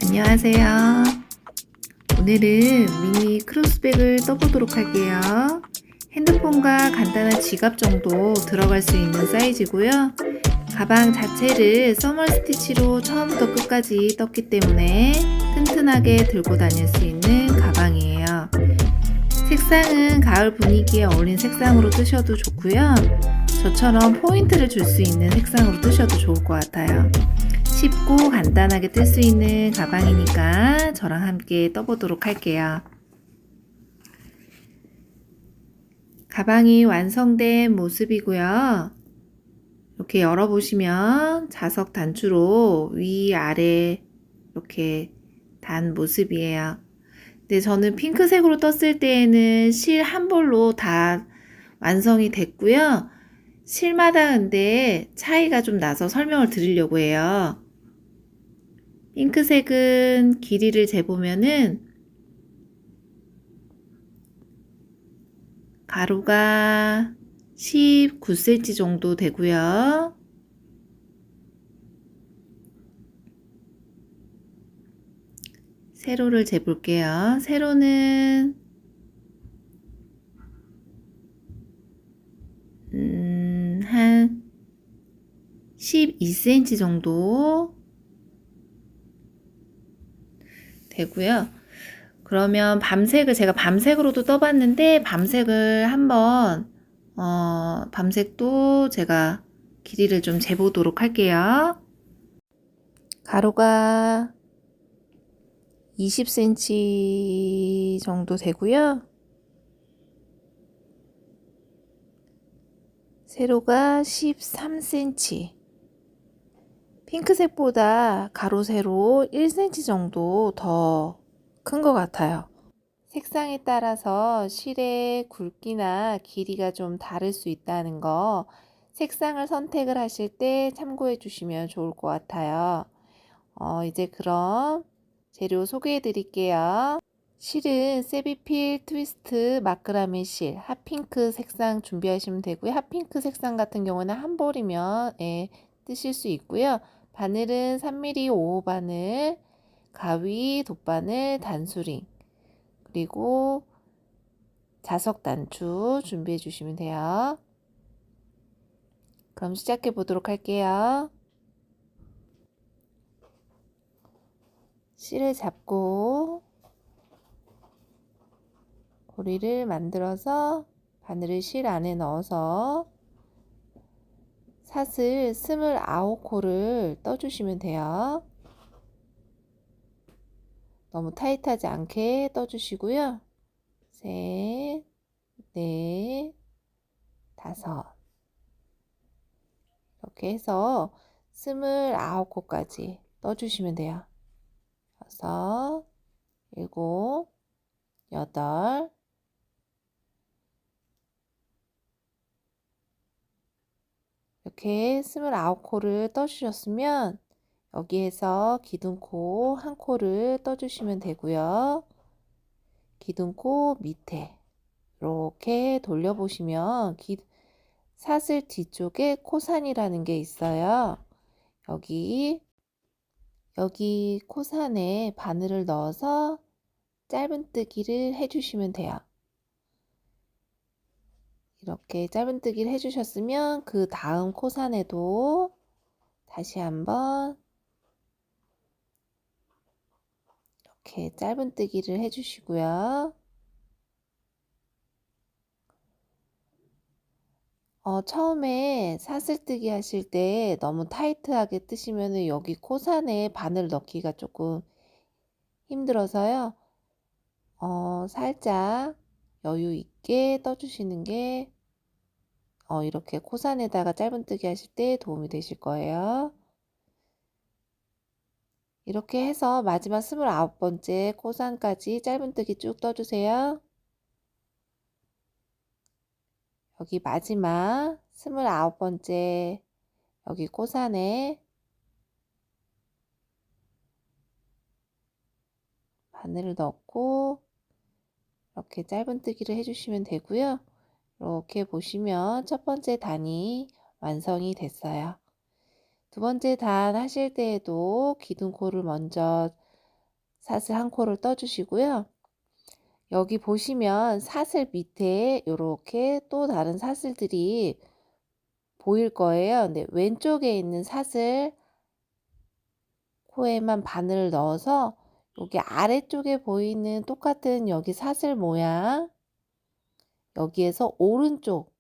안녕하세요. 오늘은 미니 크로스백을 떠보도록 할게요. 핸드폰과 간단한 지갑 정도 들어갈 수 있는 사이즈고요. 가방 자체를 써멀 스티치로 처음부터 끝까지 떴기 때문에 튼튼하게 들고 다닐 수 있는 가방이에요. 색상은 가을 분위기에 어울린 색상으로 뜨셔도 좋고요. 저처럼 포인트를 줄 수 있는 색상으로 뜨셔도 좋을 것 같아요. 쉽고 간단하게 뜰 수 있는 가방이니까 저랑 함께 떠보도록 할게요. 가방이 완성된 모습이고요. 이렇게 열어보시면 자석 단추로 위아래 이렇게 단 모습이에요. 근데 저는 핑크색으로 떴을 때에는 실 한 볼로 다 완성이 됐고요. 실마다 근데 차이가 좀 나서 설명을 드리려고 해요. 핑크색은 길이를 재보면은 가로가 19cm 정도 되고요. 세로를 재볼게요. 세로는 한 12cm 정도 되고요. 그러면 밤색을 제가 밤색으로도 떠봤는데 밤색을 한번 밤색도 제가 길이를 좀 재보도록 할게요. 가로가 20cm 정도 되고요. 세로가 13cm. 핑크색보다 가로 세로 1cm 정도 더 큰 것 같아요. 색상에 따라서 실의 굵기나 길이가 좀 다를 수 있다는 거 색상을 선택을 하실 때 참고해 주시면 좋을 것 같아요. 이제 그럼 재료 소개해 드릴게요. 실은 세비필 트위스트 마크라메 실 핫핑크 색상 준비하시면 되고요. 핫핑크 색상 같은 경우는 한 벌이면 뜨실 수 있고요. 바늘은 3mm 5호 바늘, 가위, 돗바늘, 단수링, 그리고 자석 단추 준비해 주시면 돼요. 그럼 시작해 보도록 할게요. 실을 잡고 고리를 만들어서 바늘을 실 안에 넣어서 사슬 29코를 떠주시면 돼요. 너무 타이트하지 않게 떠주시고요. 셋, 넷, 다섯. 이렇게 해서 29코까지 떠주시면 돼요. 여섯, 일곱, 여덟, 이렇게 29코를 떠주셨으면 여기에서 기둥코 한 코를 떠주시면 되고요. 기둥코 밑에 이렇게 돌려보시면 사슬 뒤쪽에 코산이라는 게 있어요. 여기 코산에 바늘을 넣어서 짧은뜨기를 해주시면 돼요. 이렇게 짧은뜨기를 해주셨으면 그 다음 코산에도 다시 한번 이렇게 짧은뜨기를 해주시고요. 처음에 사슬뜨기 하실 때 너무 타이트하게 뜨시면 여기 코산에 바늘 넣기가 조금 힘들어서요. 살짝 여유 있게 떠주시는 게 이렇게 코산에다가 짧은뜨기 하실 때 도움이 되실 거예요. 이렇게 해서 마지막 29번째 코산까지 짧은뜨기 쭉 떠주세요. 여기 마지막 29번째 여기 코산에 바늘을 넣고 이렇게 짧은뜨기를 해주시면 되고요. 이렇게 보시면 첫 번째 단이 완성이 됐어요. 두 번째 단 하실 때에도 기둥코를 먼저 사슬 한 코를 떠주시고요. 여기 보시면 사슬 밑에 이렇게 또 다른 사슬들이 보일 거예요. 근데 왼쪽에 있는 사슬 코에만 바늘을 넣어서 여기 아래쪽에 보이는 똑같은 여기 사슬 모양 여기에서 오른쪽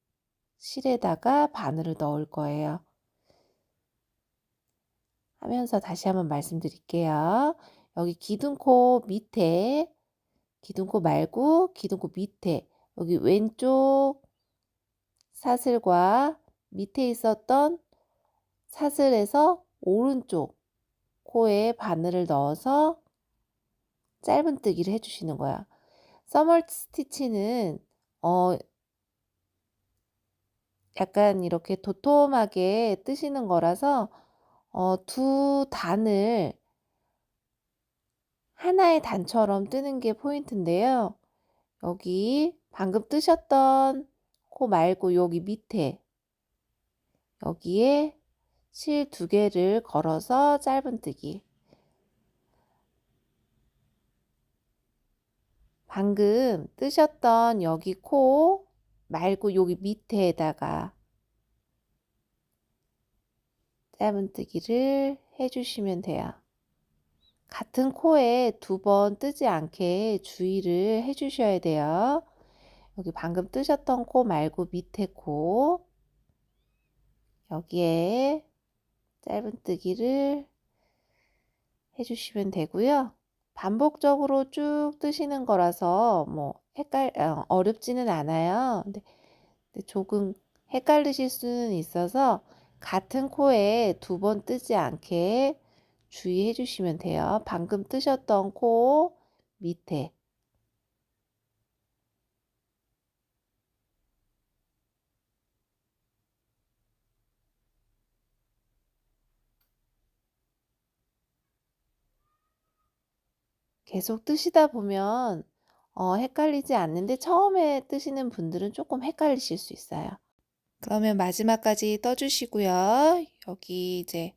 실에다가 바늘을 넣을 거예요. 하면서 다시 한번 말씀드릴게요. 여기 기둥코 밑에, 기둥코 말고 기둥코 밑에 여기 왼쪽 사슬과 밑에 있었던 사슬에서 오른쪽 코에 바늘을 넣어서 짧은뜨기를 해주시는 거야. 서멀 스티치는 약간 이렇게 도톰하게 뜨시는 거라서 두 단을 하나의 단처럼 뜨는 게 포인트인데요. 여기 방금 뜨셨던 코 말고 여기 밑에 여기에 실 2개를 걸어서 짧은뜨기. 방금 뜨셨던 여기 코 말고 여기 밑에다가 짧은뜨기를 해주시면 돼요. 같은 코에 2번 뜨지 않게 주의를 해주셔야 돼요. 여기 방금 뜨셨던 코 말고 밑에 코 여기에 짧은뜨기를 해주시면 되고요. 반복적으로 쭉 뜨시는 거라서 뭐 어렵지는 않아요. 근데 조금 헷갈리실 수는 있어서 같은 코에 2번 뜨지 않게 주의해 주시면 돼요. 방금 뜨셨던 코 밑에 계속 뜨시다 보면 헷갈리지 않는데 처음에 뜨시는 분들은 조금 헷갈리실 수 있어요. 그러면 마지막까지 떠주시고요. 여기 이제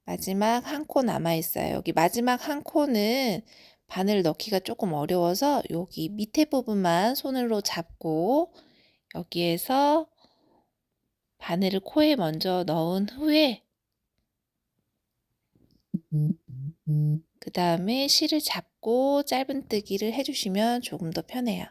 마지막 한 코 남아 있어요. 여기 마지막 한 코는 바늘 넣기가 조금 어려워서 여기 밑에 부분만 손으로 잡고 여기에서 바늘을 코에 먼저 넣은 후에 그 다음에 실을 잡고 짧은뜨기를 해주시면 조금 더 편해요.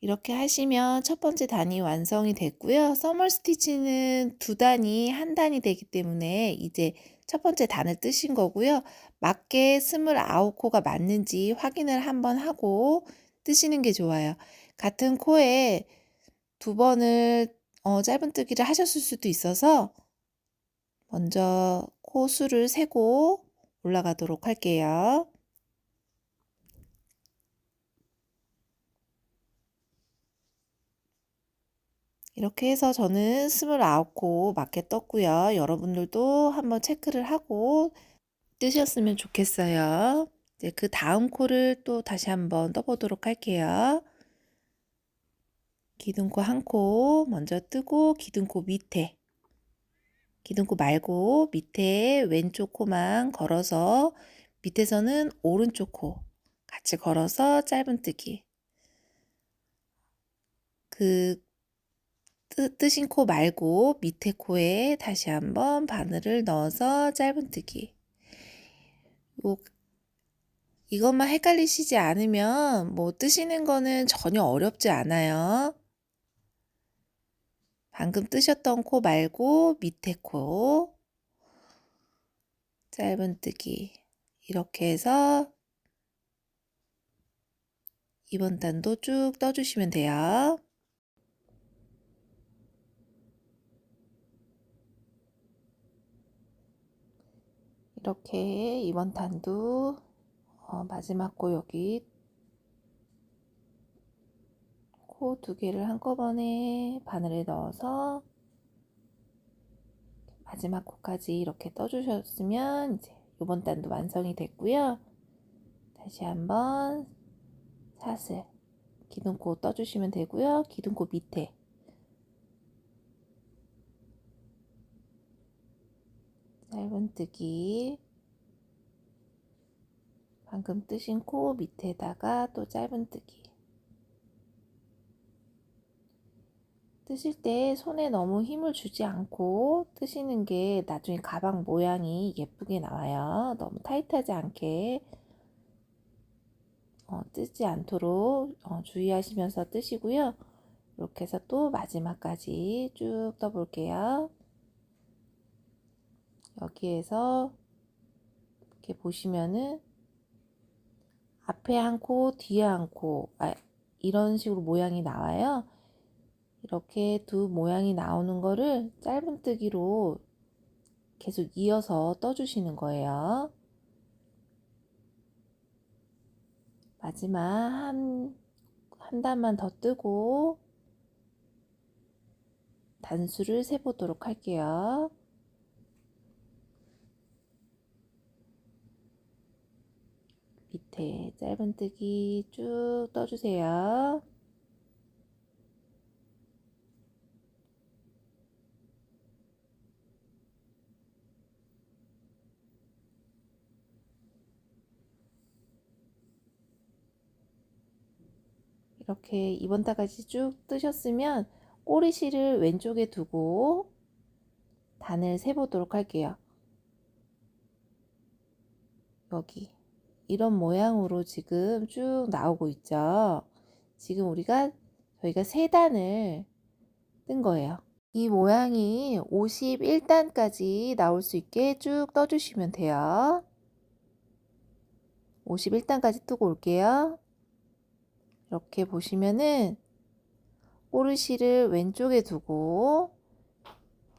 이렇게 하시면 첫 번째 단이 완성이 됐고요. 서멀 스티치는 2단이 한 단이 되기 때문에 이제 첫 번째 단을 뜨신 거고요. 맞게 29코가 맞는지 확인을 한번 하고 뜨시는 게 좋아요. 같은 코에 2번을 짧은뜨기를 하셨을 수도 있어서 먼저 코 수를 세고 올라가도록 할게요. 이렇게 해서 저는 29코 맞게 떴고요. 여러분들도 한번 체크를 하고 뜨셨으면 좋겠어요. 이제 그 다음 코를 또 다시 한번 떠보도록 할게요. 기둥코 한 코 먼저 뜨고 기둥코 밑에 기둥코 말고 밑에 왼쪽 코만 걸어서 밑에서는 오른쪽 코 같이 걸어서 짧은뜨기. 그 뜨신 코 말고 밑에 코에 다시 한번 바늘을 넣어서 짧은뜨기. 이것만 헷갈리시지 않으면 뭐 뜨시는 거는 전혀 어렵지 않아요. 방금 뜨셨던 코 말고 밑에 코 짧은뜨기. 이렇게 해서 이번 단도 쭉 떠주시면 돼요. 이렇게 이번 단도 마지막 코 여기 코 2개를 한꺼번에 바늘에 넣어서 마지막 코까지 이렇게 떠주셨으면 이제 이번 단도 완성이 됐고요. 다시 한번 사슬 기둥코 떠주시면 되고요. 기둥코 밑에 짧은뜨기, 방금 뜨신 코 밑에다가 또 짧은뜨기. 뜨실 때 손에 너무 힘을 주지 않고 뜨시는 게 나중에 가방 모양이 예쁘게 나와요. 너무 타이트하지 않게 뜨지 않도록 주의하시면서 뜨시고요. 이렇게 해서 또 마지막까지 쭉 떠볼게요. 여기에서 이렇게 보시면은 앞에 한 코, 뒤에 한 코, 이런 식으로 모양이 나와요. 이렇게 두 모양이 나오는 거를 짧은뜨기로 계속 이어서 떠주시는 거예요. 마지막 한 단만 더 뜨고 단수를 세보도록 할게요. 밑에 짧은뜨기 쭉 떠주세요. 이렇게 이번 달까지 쭉 뜨셨으면 꼬리실을 왼쪽에 두고 단을 세보도록 할게요. 여기 이런 모양으로 지금 쭉 나오고 있죠. 지금 저희가 3단을 뜬 거예요. 이 모양이 51단까지 나올 수 있게 쭉 떠주시면 돼요. 51단까지 뜨고 올게요. 이렇게 보시면은 꼬리실을 왼쪽에 두고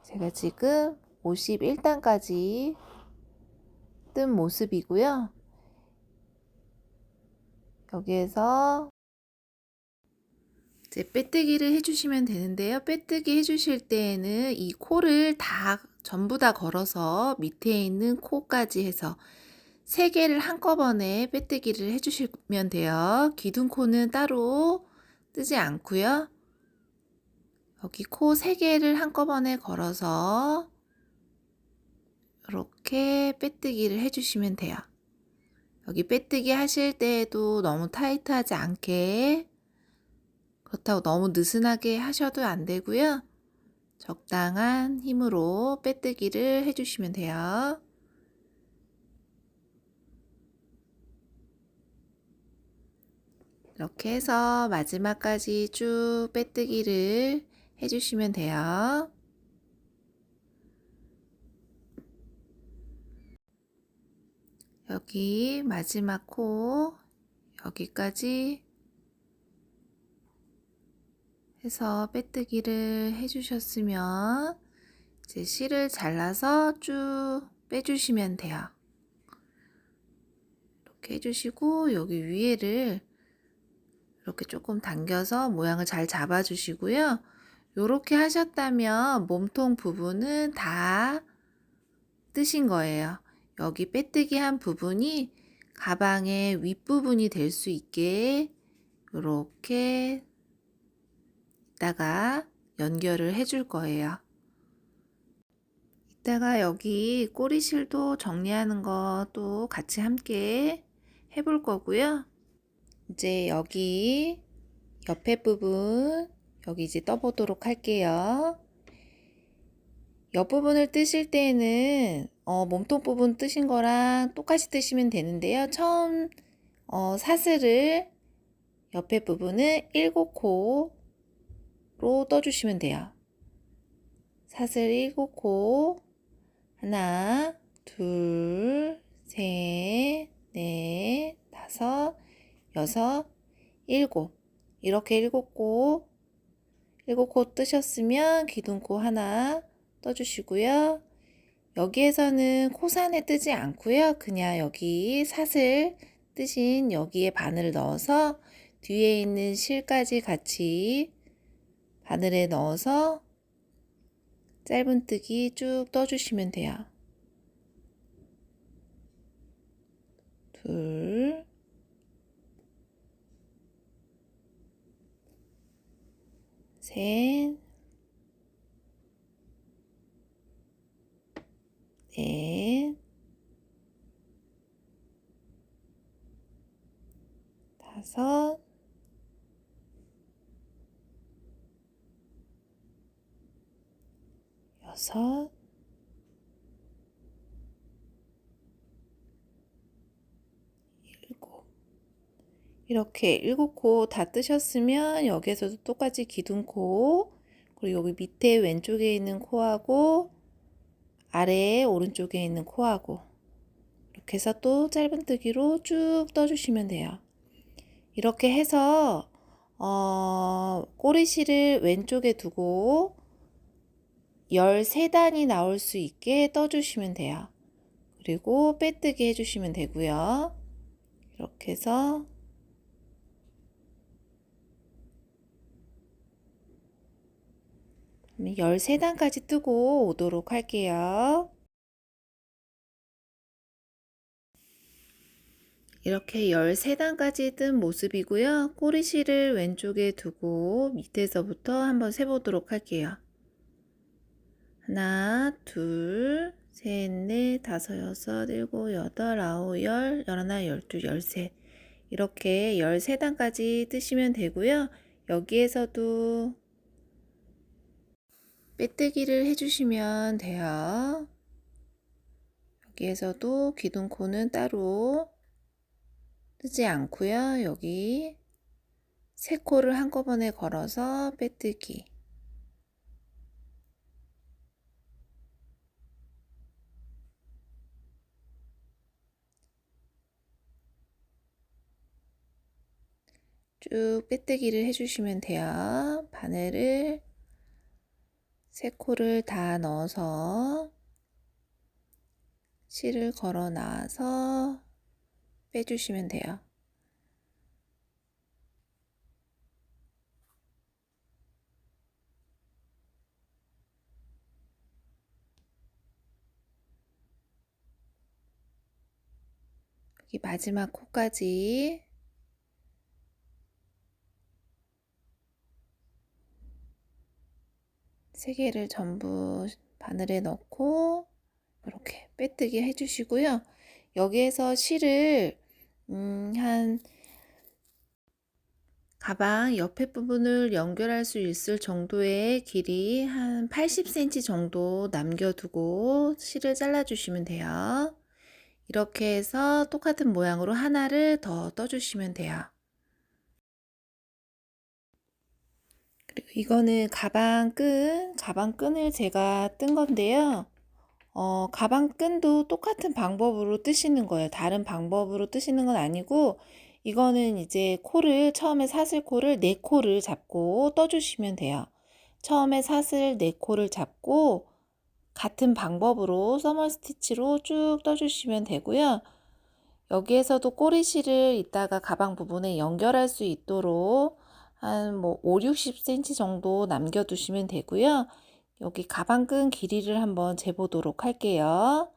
제가 지금 51단까지 뜬 모습이고요. 여기에서 이제 빼뜨기를 해주시면 되는데요. 빼뜨기 해주실 때에는 이 코를 전부 다 걸어서 밑에 있는 코까지 해서 3개를 한꺼번에 빼뜨기를 해주시면 돼요. 기둥코는 따로 뜨지 않고요. 여기 코 3개를 한꺼번에 걸어서 이렇게 빼뜨기를 해주시면 돼요. 여기 빼뜨기 하실 때에도 너무 타이트하지 않게, 그렇다고 너무 느슨하게 하셔도 안 되고요. 적당한 힘으로 빼뜨기를 해주시면 돼요. 이렇게 해서 마지막까지 쭉 빼뜨기를 해주시면 돼요. 여기 마지막 코 여기까지 해서 빼뜨기를 해주셨으면 이제 실을 잘라서 쭉 빼주시면 돼요. 이렇게 해주시고 여기 위에를 이렇게 조금 당겨서 모양을 잘 잡아주시고요. 이렇게 하셨다면 몸통 부분은 다 뜨신 거예요. 여기 빼뜨기 한 부분이 가방의 윗부분이 될 수 있게 이렇게 이따가 연결을 해줄 거예요. 이따가 여기 꼬리실도 정리하는 것도 같이 함께 해볼 거고요. 이제 여기 옆에 부분 여기 이제 떠보도록 할게요. 옆부분을 뜨실 때는 몸통 부분 뜨신 거랑 똑같이 뜨시면 되는데요. 처음 사슬을 옆에 부분을 7코로 떠주시면 돼요. 사슬 7코 하나, 둘, 셋, 넷, 다섯, 여섯, 일곱 이렇게 7코 뜨셨으면 기둥코 하나 떠주시고요. 여기에서는 코산에 뜨지 않고요. 그냥 여기 사슬 뜨신 여기에 바늘을 넣어서 뒤에 있는 실까지 같이 바늘에 넣어서 짧은뜨기 쭉 떠주시면 돼요. 둘, 셋, 넷, 다섯, 여섯, 일곱. 이렇게 7코 다 뜨셨으면 여기에서도 똑같이 기둥코, 그리고 여기 밑에 왼쪽에 있는 코하고 아래에 오른쪽에 있는 코하고 이렇게 해서 또 짧은뜨기로 쭉 떠주시면 돼요. 이렇게 해서 꼬리실을 왼쪽에 두고 13단이 나올 수 있게 떠주시면 돼요. 그리고 빼뜨기 해주시면 되고요. 이렇게 해서 13단까지 뜨고 오도록 할게요. 이렇게 13단까지 뜬 모습이고요. 꼬리실을 왼쪽에 두고 밑에서부터 한번 세보도록 할게요. 하나, 둘, 셋, 넷, 다섯, 여섯, 일곱, 여덟, 아홉, 열, 열하나, 열둘, 열셋. 이렇게 13단까지 뜨시면 되고요. 여기에서도 빼뜨기를 해주시면 돼요. 여기에서도 기둥코는 따로 뜨지 않고요. 여기 3코를 한꺼번에 걸어서 빼뜨기. 쭉 빼뜨기를 해주시면 돼요. 바늘을 3코를 다 넣어서 실을 걸어 놔서 빼주시면 돼요. 여기 마지막 코까지 세 개를 전부 바늘에 넣고 이렇게 빼뜨기 해주시고요. 여기에서 실을 한 가방 옆에 부분을 연결할 수 있을 정도의 길이 한 80cm 정도 남겨두고 실을 잘라주시면 돼요. 이렇게 해서 똑같은 모양으로 하나를 더 떠주시면 돼요. 그리고 이거는 가방끈을 제가 뜬 건데요. 가방끈도 똑같은 방법으로 뜨시는 거예요. 다른 방법으로 뜨시는 건 아니고, 이거는 이제 처음에 사슬 코를 4코를 잡고 떠주시면 돼요. 처음에 사슬 4코를 잡고 같은 방법으로 써머 스티치로 쭉 떠주시면 되고요. 여기에서도 꼬리실을 이따가 가방 부분에 연결할 수 있도록 한 5, 60cm 정도 남겨두시면 되고요. 여기 가방끈 길이를 한번 재보도록 할게요.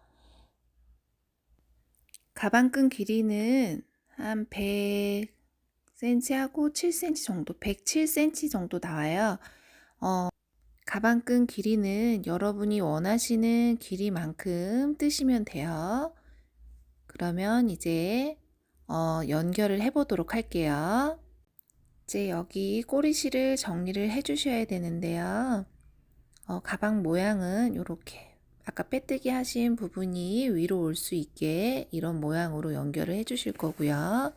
가방끈 길이는 한 100cm 하고 7cm 정도, 107cm 정도 나와요. 가방끈 길이는 여러분이 원하시는 길이만큼 뜨시면 돼요. 그러면 이제 연결을 해보도록 할게요. 이제 여기 꼬리실을 정리를 해 주셔야 되는데요. 가방 모양은 이렇게 아까 빼뜨기 하신 부분이 위로 올 수 있게 이런 모양으로 연결을 해 주실 거고요.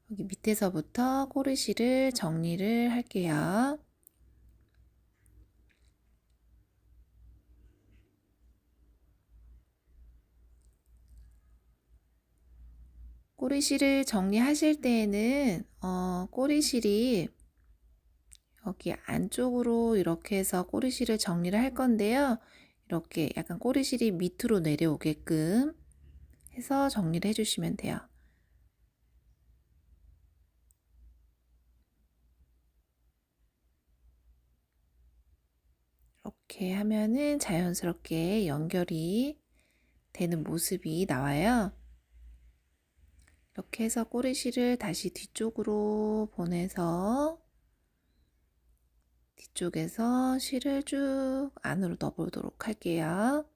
여기 밑에서부터 꼬리실을 정리를 할게요. 꼬리실을 정리하실 때에는 꼬리실이 여기 안쪽으로 이렇게 해서 꼬리실을 정리를 할 건데요. 이렇게 약간 꼬리실이 밑으로 내려오게끔 해서 정리를 해주시면 돼요. 이렇게 하면은 자연스럽게 연결이 되는 모습이 나와요. 이렇게 해서 꼬리실을 다시 뒤쪽으로 보내서 뒤쪽에서 실을 쭉 안으로 넣어보도록 할게요.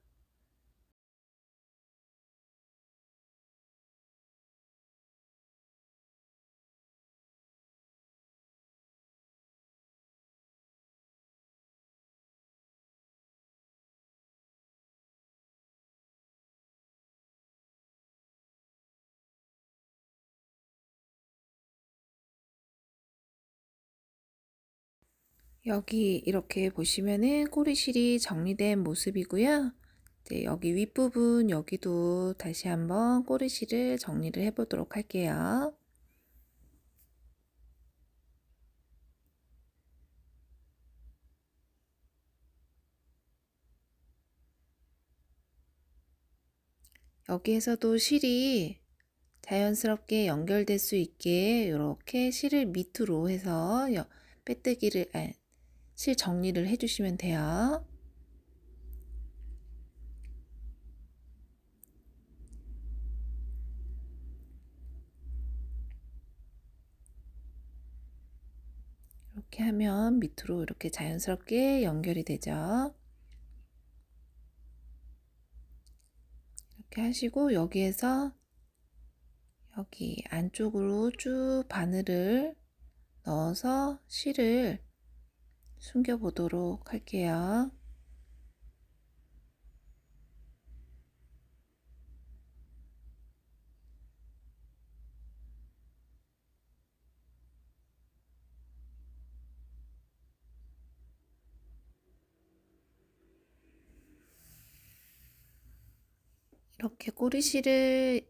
여기 이렇게 보시면은 꼬리실이 정리된 모습이고요. 이제 여기 윗부분 여기도 다시 한번 꼬리실을 정리를 해 보도록 할게요. 여기에서도 실이 자연스럽게 연결될 수 있게 이렇게 실을 밑으로 해서 빼뜨기를 실 정리를 해 주시면 돼요. 이렇게 하면 밑으로 이렇게 자연스럽게 연결이 되죠. 이렇게 하시고 여기에서 여기 안쪽으로 쭉 바늘을 넣어서 실을 숨겨 보도록 할게요. 이렇게 꼬리실을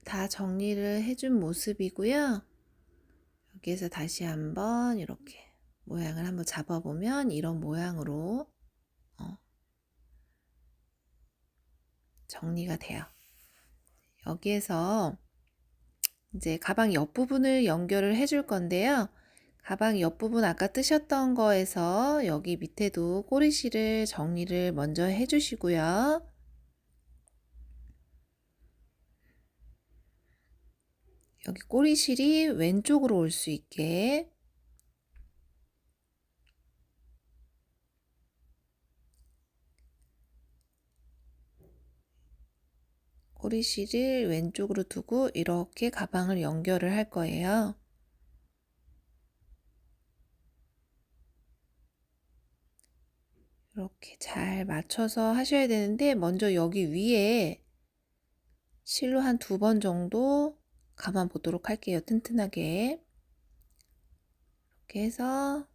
다 정리를 해준 모습이고요. 여기에서 다시 한번 이렇게 모양을 한번 잡아보면 이런 모양으로 정리가 돼요. 여기에서 이제 가방 옆부분을 연결을 해줄 건데요. 가방 옆부분 아까 뜨셨던 거에서 여기 밑에도 꼬리실을 정리를 먼저 해주시고요. 여기 꼬리실이 왼쪽으로 올 수 있게 꼬리실을 왼쪽으로 두고 이렇게 가방을 연결을 할 거예요. 이렇게 잘 맞춰서 하셔야 되는데 먼저 여기 위에 실로 한 2번 정도 감아 보도록 할게요. 튼튼하게. 이렇게 해서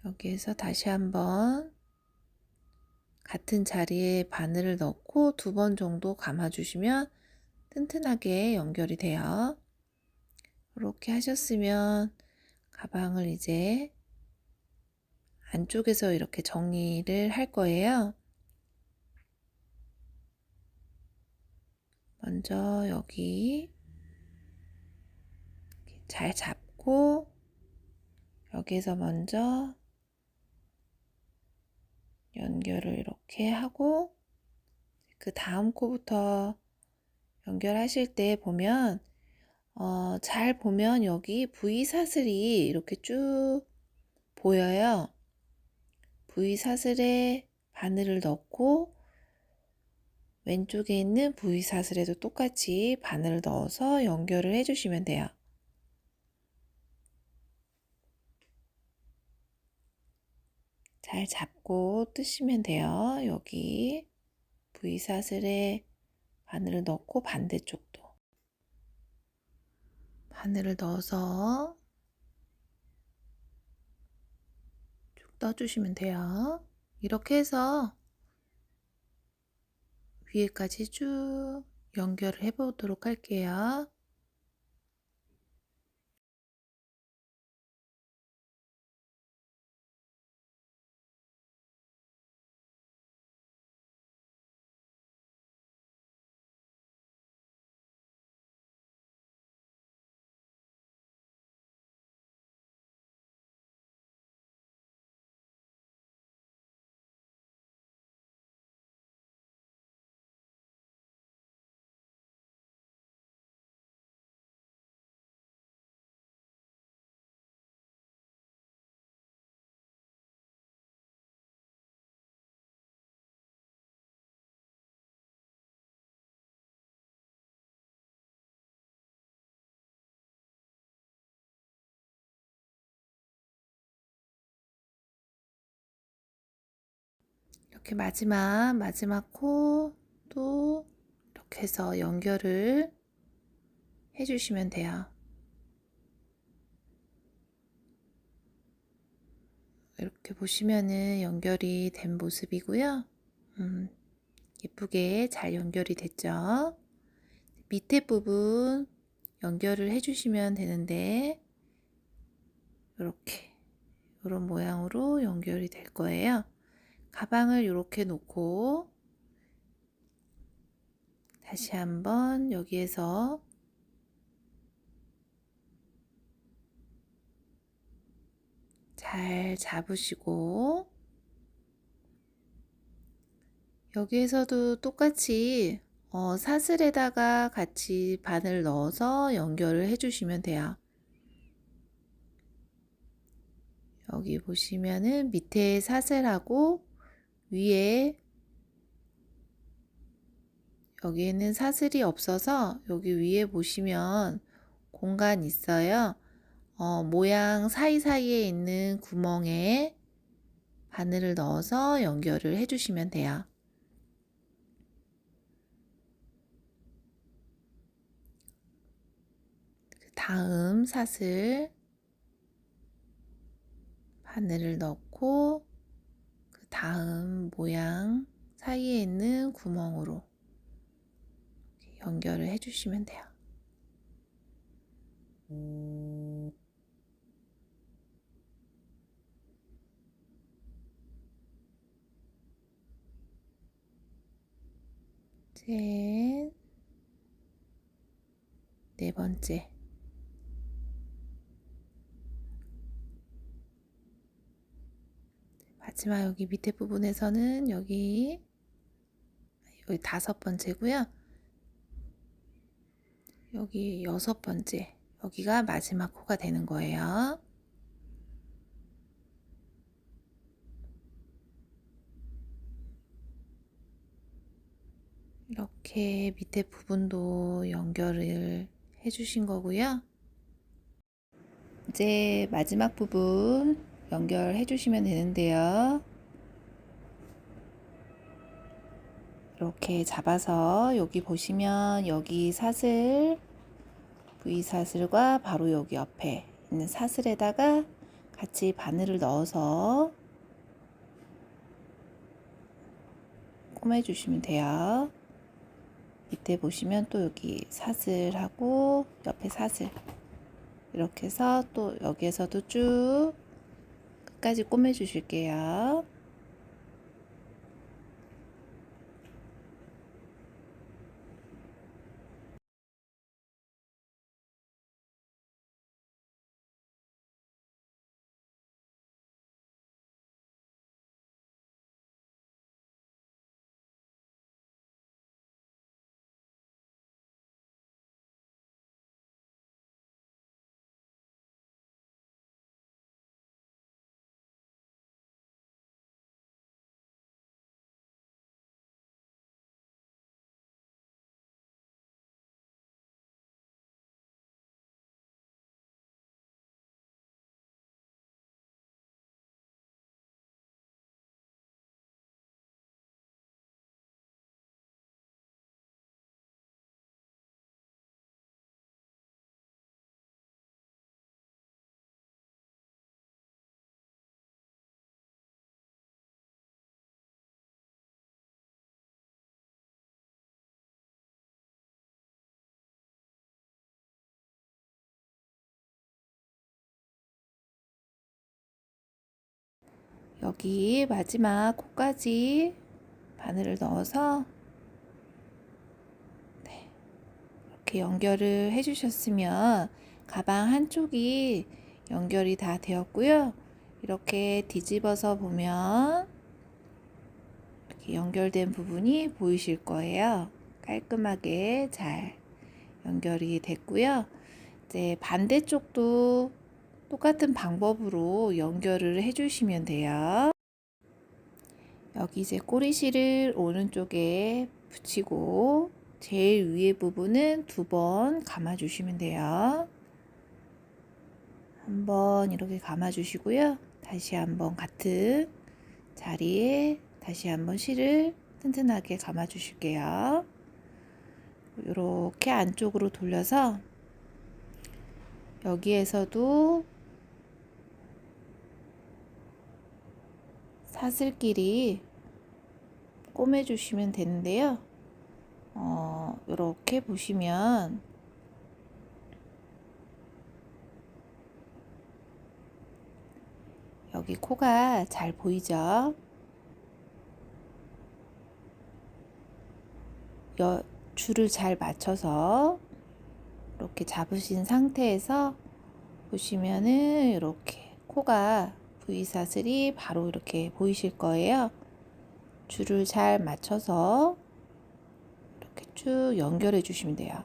여기에서 다시 한번 같은 자리에 바늘을 넣고 2번 정도 감아주시면 튼튼하게 연결이 돼요. 이렇게 하셨으면 가방을 이제 안쪽에서 이렇게 정리를 할 거예요. 먼저 여기 잘 잡고 여기에서 먼저 연결을 이렇게 하고 그 다음 코부터 연결하실 때 보면 잘 보면 여기 V사슬이 이렇게 쭉 보여요. V사슬에 바늘을 넣고 왼쪽에 있는 V사슬에도 똑같이 바늘을 넣어서 연결을 해주시면 돼요. 잘 잡고 뜨시면 돼요. 여기 V사슬에 바늘을 넣고 반대쪽도 바늘을 넣어서 쭉 떠주시면 돼요. 이렇게 해서 위에까지 쭉 연결을 해 보도록 할게요. 이렇게 마지막 코도 이렇게 해서 연결을 해주시면 돼요. 이렇게 보시면은 연결이 된 모습이고요. 예쁘게 잘 연결이 됐죠. 밑에 부분 연결을 해주시면 되는데 이렇게 이런 모양으로 연결이 될 거예요. 가방을 이렇게 놓고 다시 한번 여기에서 잘 잡으시고 여기에서도 똑같이 사슬에다가 같이 바늘 넣어서 연결을 해주시면 돼요. 여기 보시면은 밑에 사슬하고 위에 여기에는 사슬이 없어서 여기 위에 보시면 공간 있어요. 모양 사이사이에 있는 구멍에 바늘을 넣어서 연결을 해주시면 돼요. 그 다음 사슬 바늘을 넣고 그 다음 모양 사이에 있는 구멍으로 연결을 해주시면 돼요. 셋, 네 번째. 마지막 여기 밑에 부분에서는 여기 다섯 번째고요. 여기 여섯 번째. 여기가 마지막 코가 되는 거예요. 이렇게 밑에 부분도 연결을 해주신 거고요. 이제 마지막 부분 연결해 주시면 되는데요. 이렇게 잡아서 여기 보시면 여기 사슬, V 사슬과 바로 여기 옆에 있는 사슬에다가 같이 바늘을 넣어서 꼬매 주시면 돼요. 밑에 보시면 또 여기 사슬하고 옆에 사슬 이렇게 해서 또 여기에서도 쭉 끝까지 꼬매 주실게요. 여기 마지막 코까지 바늘을 넣어서 이렇게 연결을 해주셨으면 가방 한쪽이 연결이 다 되었고요. 이렇게 뒤집어서 보면 이렇게 연결된 부분이 보이실 거예요. 깔끔하게 잘 연결이 됐고요. 이제 반대쪽도 똑같은 방법으로 연결을 해주시면 돼요. 여기 이제 꼬리실을 오른쪽에 붙이고 제일 위에 부분은 2번 감아 주시면 돼요. 한번 이렇게 감아 주시고요. 다시 한번 같은 자리에 다시 한번 실을 튼튼하게 감아 주실게요. 이렇게 안쪽으로 돌려서 여기에서도 사슬끼리 꼬매 주시면 되는데요. 이렇게 보시면 여기 코가 잘 보이죠? 줄을 잘 맞춰서 이렇게 잡으신 상태에서 보시면은 이렇게 코가 V사슬이 바로 이렇게 보이실 거예요. 줄을 잘 맞춰서 이렇게 쭉 연결해 주시면 돼요.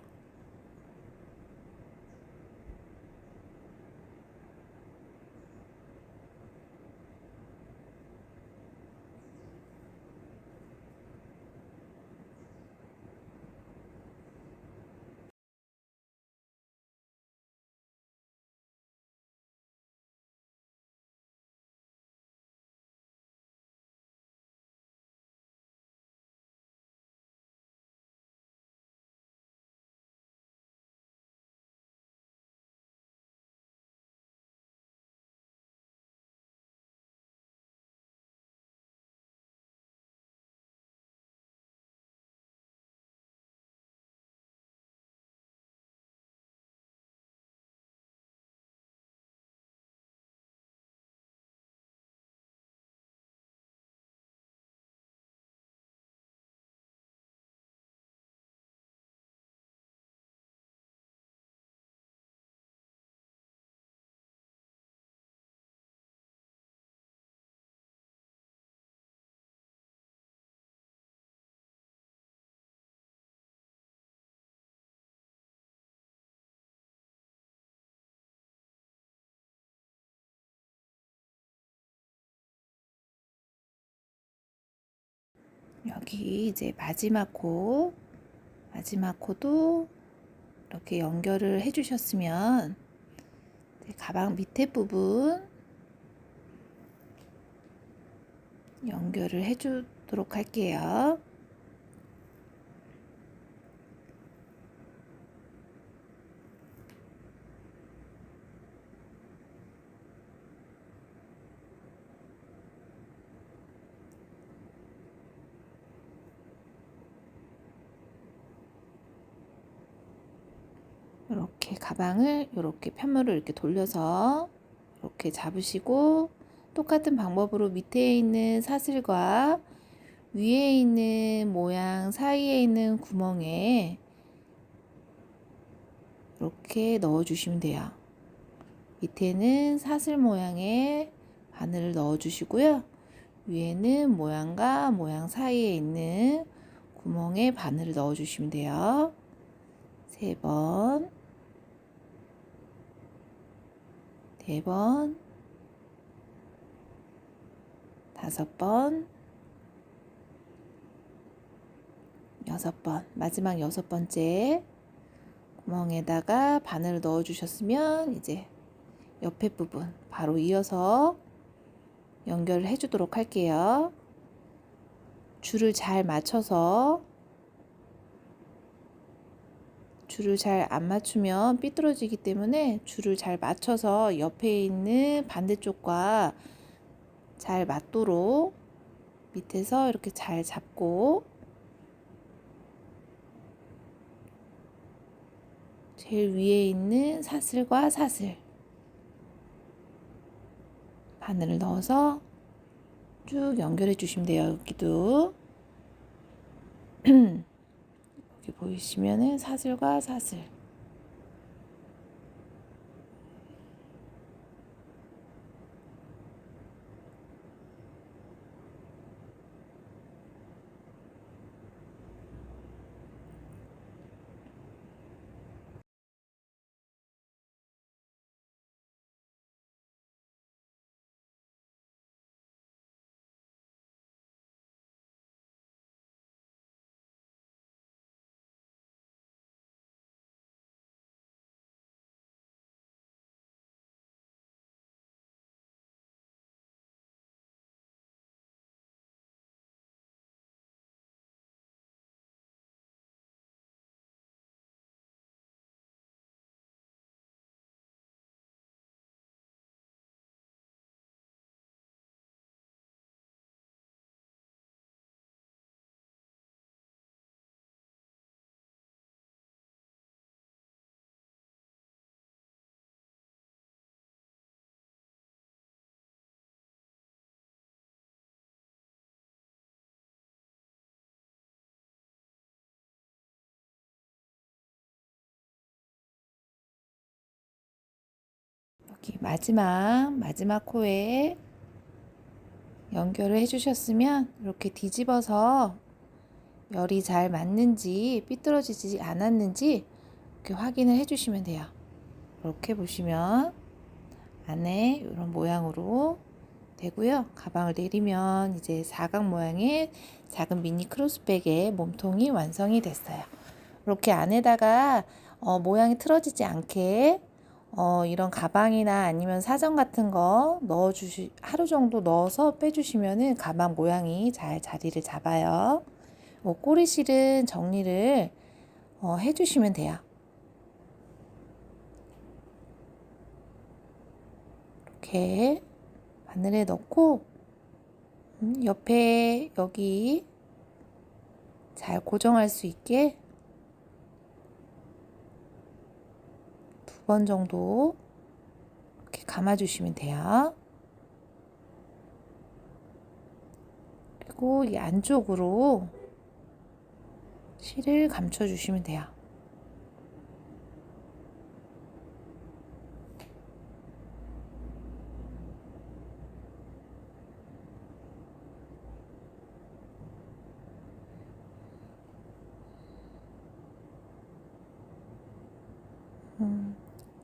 여기 이제 마지막 코도 이렇게 연결을 해 주셨으면 가방 밑에 부분 연결을 해 주도록 할게요. 이렇게 가방을 이렇게 편물을 이렇게 돌려서 이렇게 잡으시고 똑같은 방법으로 밑에 있는 사슬과 위에 있는 모양 사이에 있는 구멍에 이렇게 넣어 주시면 돼요. 밑에는 사슬 모양의 바늘을 넣어 주시고요. 위에는 모양과 모양 사이에 있는 구멍에 바늘을 넣어 주시면 돼요. 3번, 4번, 5번, 6번, 마지막 6번째 구멍에다가 바늘을 넣어 주셨으면 이제 옆에 부분 바로 이어서 연결을 해 주도록 할게요. 줄을 잘 맞춰서 줄을 잘 안 맞추면 삐뚤어지기 때문에 줄을 잘 맞춰서 옆에 있는 반대쪽과 잘 맞도록 밑에서 이렇게 잘 잡고 제일 위에 있는 사슬과 사슬 바늘을 넣어서 쭉 연결해 주시면 돼요. 여기도 여기 보이시면은 사슬과 사슬 여기 마지막 코에 연결을 해주셨으면 이렇게 뒤집어서 열이 잘 맞는지 삐뚤어지지 않았는지 이렇게 확인을 해주시면 돼요. 이렇게 보시면 안에 이런 모양으로 되고요. 가방을 내리면 이제 사각 모양의 작은 미니 크로스백의 몸통이 완성이 됐어요. 이렇게 안에다가 모양이 틀어지지 않게 이런 가방이나 아니면 사전 같은 거 하루 정도 넣어서 빼주시면은 가방 모양이 잘 자리를 잡아요. 꼬리실은 정리를 해주시면 돼요. 이렇게 바늘에 넣고 옆에 여기 잘 고정할 수 있게 2번 정도 이렇게 감아주시면 돼요. 그리고 이 안쪽으로 실을 감춰주시면 돼요.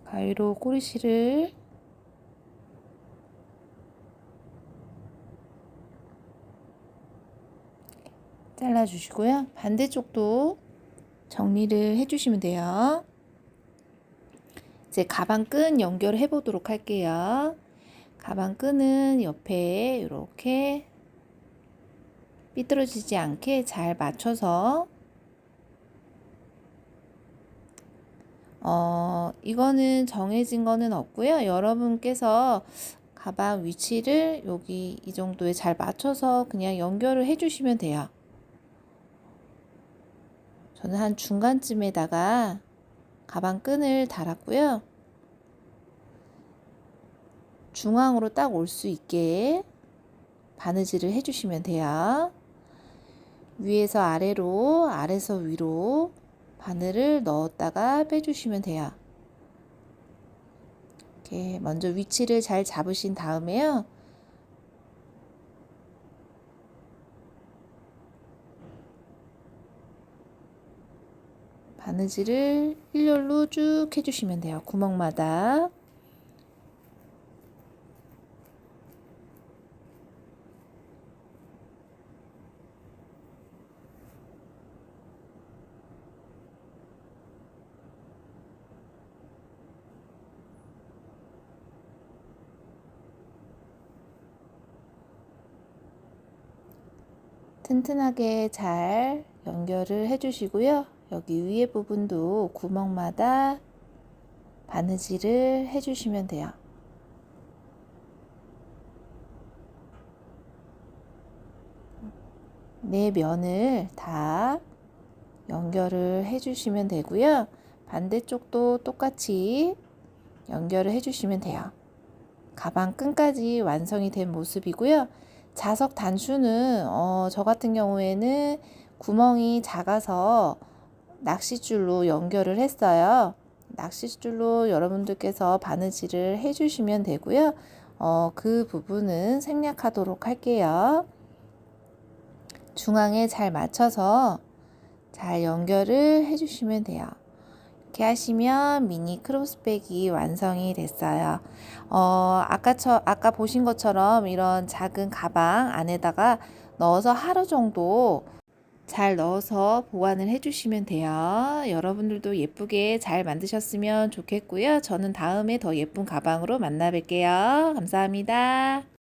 가위로 꼬리실을 잘라주시고요. 반대쪽도 정리를 해주시면 돼요. 이제 가방 끈 연결해 보도록 할게요. 가방 끈은 옆에 이렇게 삐뚤어지지 않게 잘 맞춰서 이거는 정해진 거는 없고요. 여러분께서 가방 위치를 여기 이 정도에 잘 맞춰서 그냥 연결을 해주시면 돼요. 저는 한 중간쯤에다가 가방 끈을 달았고요. 중앙으로 딱 올 수 있게 바느질을 해주시면 돼요. 위에서 아래로, 아래서 위로 바늘을 넣었다가 빼주시면 돼요. 이렇게 먼저 위치를 잘 잡으신 다음에요. 바느질을 일렬로 쭉 해주시면 돼요. 구멍마다. 튼튼하게 잘 연결을 해주시고요. 여기 위에 부분도 구멍마다 바느질을 해주시면 돼요. 네 면을 다 연결을 해주시면 되고요. 반대쪽도 똑같이 연결을 해주시면 돼요. 가방 끈까지 완성이 된 모습이고요. 자석 단추는 저 같은 경우에는 구멍이 작아서 낚싯줄로 연결을 했어요. 낚싯줄로 여러분들께서 바느질을 해주시면 되고요. 그 부분은 생략하도록 할게요. 중앙에 잘 맞춰서 잘 연결을 해주시면 돼요. 이렇게 하시면 미니 크로스백이 완성이 됐어요. 아까 보신 것처럼 이런 작은 가방 안에다가 넣어서 하루 정도 잘 넣어서 보관을 해주시면 돼요. 여러분들도 예쁘게 잘 만드셨으면 좋겠고요. 저는 다음에 더 예쁜 가방으로 만나 뵐게요. 감사합니다.